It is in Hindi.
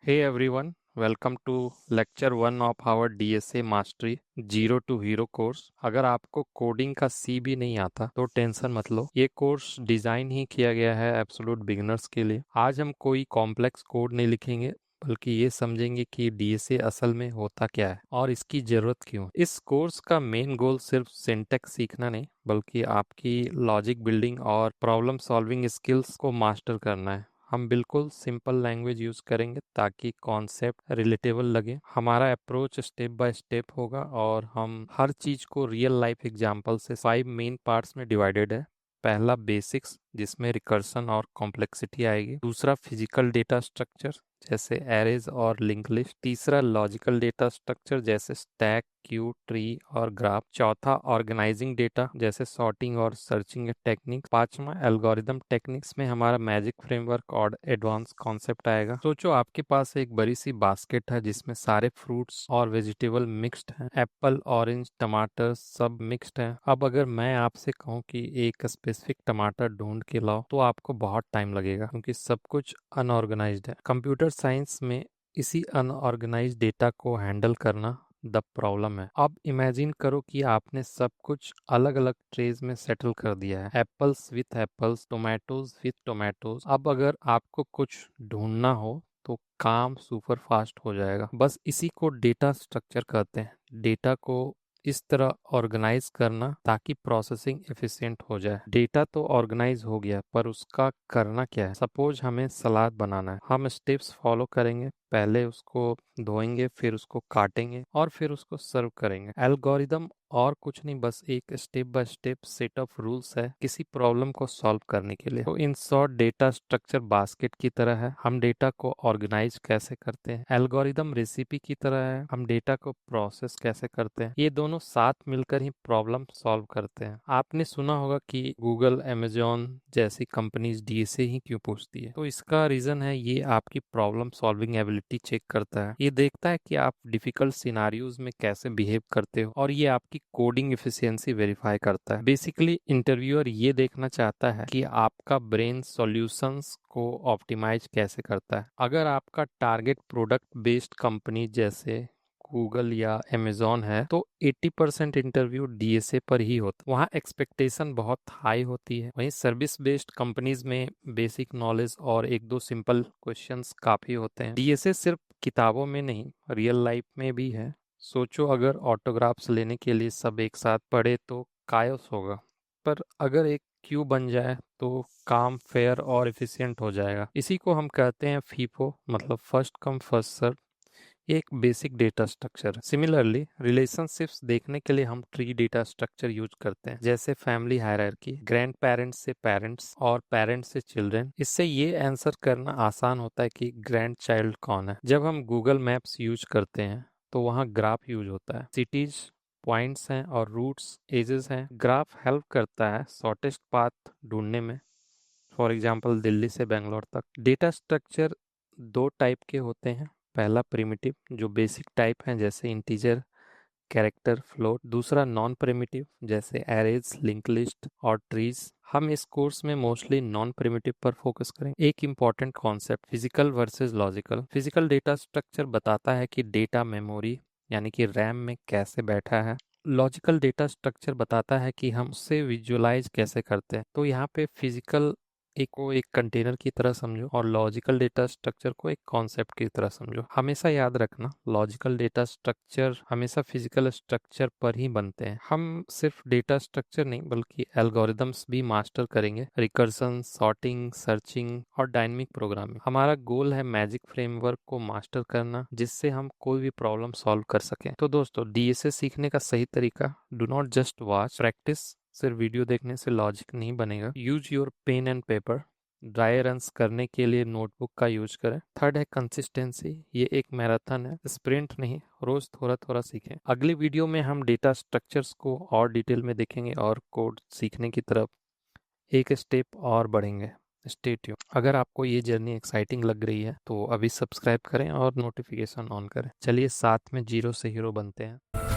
Hey everyone, welcome to lecture 1 of our DSA Mastery Zero to Hero course. अगर आपको कोडिंग का सी भी नहीं आता तो टेंशन मत लो, ये कोर्स डिज़ाइन ही किया गया है एब्सोल्यूट बिगिनर्स के लिए। आज हम कोई कॉम्प्लेक्स कोड नहीं लिखेंगे, बल्कि ये समझेंगे कि डीएसए असल में होता क्या है और इसकी ज़रूरत क्यों है। इस कोर्स का मेन गोल सिर्फ सिंटैक्स सीखना नहीं, बल्कि आपकी लॉजिक बिल्डिंग और प्रॉब्लम सॉल्विंग स्किल्स को मास्टर करना है। हम बिल्कुल सिंपल लैंग्वेज यूज़ करेंगे ताकि कॉन्सेप्ट रिलेटेबल लगे। हमारा अप्रोच स्टेप बाय स्टेप होगा और हम हर चीज़ को रियल लाइफ एग्जांपल से 5 मेन पार्ट्स में डिवाइडेड है। पहला बेसिक्स, जिसमें रिकर्सन और कॉम्प्लेक्सिटी आएगी। दूसरा फिजिकल डेटा स्ट्रक्चर जैसे एरेज और लिंक लिस्ट। तीसरा लॉजिकल डेटा स्ट्रक्चर जैसे स्टैक, क्यू, ट्री और ग्राफ। चौथा ऑर्गेनाइजिंग डेटा जैसे सॉर्टिंग और सर्चिंग टेक्निक। पांचवा एल्गोरिदम टेक्निक्स में हमारा मैजिक फ्रेमवर्क और एडवांस कॉन्सेप्ट आएगा। सोचो आपके पास एक बड़ी सी बास्केट है जिसमें सारे फ्रूट्स और वेजिटेबल मिक्स्ड हैं। एप्पल, ऑरेंज, टमाटर सब मिक्स्ड हैं। अब अगर मैं आपसे कहूँ कि एक स्पेसिफिक टमाटर ढूंढ के लाओ तो आपको बहुत टाइम लगेगा, क्योंकि सब कुछ अनऑर्गेनाइज्ड है। कंप्यूटर साइंस में इसी अनऑर्गेनाइज्ड डेटा को हैंडल करना द प्रॉब्लम है। अब इमेजिन करो कि आपने सब कुछ अलग अलग ट्रेज में सेटल कर दिया है, apples with apples, tomatoes with tomatoes. अब अगर आपको कुछ ढूंढना हो तो काम सुपर फास्ट हो जाएगा। बस इसी को डेटा स्ट्रक्चर कहते हैं। डेटा को इस तरह ऑर्गेनाइज करना ताकि प्रोसेसिंग एफिशिएंट हो जाए। डेटा तो ऑर्गेनाइज हो गया, पर उसका करना क्या है। सपोज हमें सलाद बनाना है, हम स्टेप्स फॉलो करेंगे। पहले उसको धोएंगे, फिर उसको काटेंगे और फिर उसको सर्व करेंगे। एल्गोरिदम और कुछ नहीं, बस एक step by step set of rules है किसी प्रॉब्लम को सॉल्व करने के लिए। तो in short data structure basket की तरह है। हम डेटा को ऑर्गेनाइज कैसे करते हैं। एल्गोरिदम रेसिपी की तरह है, हम डेटा को प्रोसेस कैसे करते हैं। ये दोनों साथ मिलकर ही प्रॉब्लम सॉल्व करते हैं। आपने सुना होगा कि गूगल, अमेजोन जैसी कंपनीज डीएसए ही क्यों पूछती है। तो इसका रीजन है, ये आपकी प्रॉब्लम सॉल्विंग एबिलिटी चेक करता है। ये देखता है कि आप डिफिकल्ट सिनारियोज में कैसे बिहेव करते हो, और ये आपकी कोडिंग एफिशिएंसी वेरीफाई करता है। बेसिकली इंटरव्यूअर ये देखना चाहता है कि आपका ब्रेन सॉल्यूशंस को ऑप्टिमाइज कैसे करता है। अगर आपका टारगेट प्रोडक्ट बेस्ड कंपनी जैसे गूगल या अमेजोन है तो 80% इंटरव्यू डीएसए पर ही होता है। वहाँ एक्सपेक्टेशन बहुत हाई होती है। वहीं सर्विस बेस्ड कंपनीज में बेसिक नॉलेज और एक दो सिंपल क्वेश्चंस काफी होते हैं। डीएसए सिर्फ किताबों में नहीं, रियल लाइफ में भी है। सोचो अगर ऑटोग्राफ्स लेने के लिए सब एक साथ पढ़े तो कायोस होगा, पर अगर एक क्यू बन जाए तो काम फेयर और एफिशिएंट हो जाएगा। इसी को हम कहते हैं फीफो, मतलब फर्स्ट कम फर्स्ट सर्व। एक बेसिक डेटा स्ट्रक्चर है। सिमिलरली रिलेशनशिप्स देखने के लिए हम ट्री डेटा स्ट्रक्चर यूज करते हैं, जैसे फैमिली हायरार्की, ग्रैंड पेरेंट्स से पेरेंट्स और पेरेंट्स से चिल्ड्रन। इससे ये आंसर करना आसान होता है कि ग्रैंड चाइल्ड कौन है। जब हम गूगल मैप्स यूज करते हैं तो वहाँ ग्राफ यूज होता है। सिटीज पॉइंट्स हैं और रूट्स एजेस हैं। ग्राफ हेल्प करता है शॉर्टेस्ट पाथ ढूंढने में, फॉर एग्जाम्पल दिल्ली से बेंगलोर तक। डेटा स्ट्रक्चर दो टाइप के होते हैं। पहला प्रिमिटिव, जो बेसिक टाइप हैं जैसे इंटीजर, कैरेक्टर, फ्लोट। दूसरा नॉन प्रिमिटिव जैसे एरेज, लिंक लिस्ट और ट्रीज। हम इस कोर्स में मोस्टली नॉन प्रिमिटिव पर फोकस करेंगे। एक important concept, physical versus logical. Physical data structure बताता है कि डेटा मेमोरी यानी कि रैम में कैसे बैठा है। लॉजिकल डेटा स्ट्रक्चर बताता है कि हम उसे विजुअलाइज कैसे करते हैं। तो यहाँ पे फिजिकल एक को एक कंटेनर की तरह समझो और लॉजिकल डेटा स्ट्रक्चर को एक कॉन्सेप्ट की तरह समझो। हमेशा याद रखना, लॉजिकल डेटा स्ट्रक्चर हमेशा फिजिकल स्ट्रक्चर पर ही बनते हैं। हम सिर्फ डेटा स्ट्रक्चर नहीं, बल्कि एल्गोरिदम्स भी मास्टर करेंगे, रिकर्सन, सॉर्टिंग, सर्चिंग और डायनेमिक प्रोग्रामिंग। हमारा गोल है मैजिक फ्रेमवर्क को मास्टर करना, जिससे हम कोई भी प्रॉब्लम सॉल्व कर सकें। तो दोस्तों, डीएसए सीखने का सही तरीका, do not just watch, practice. सिर्फ वीडियो देखने से लॉजिक नहीं बनेगा। Use your pen and paper. Dry runs करने के लिए नोटबुक का यूज करें। थर्ड है कंसिस्टेंसी। ये एक मैराथन है, स्प्रिंट नहीं। रोज थोड़ा थोड़ा सीखें। अगली वीडियो में हम डेटा स्ट्रक्चर्स को और डिटेल में देखेंगे और कोड सीखने की तरफ एक स्टेप और बढ़ेंगे। Stay tune. अगर आपको ये जर्नी एक्साइटिंग लग रही है तो अभी सब्सक्राइब करें और नोटिफिकेशन ऑन करें। चलिए साथ में जीरो से हीरो बनते हैं।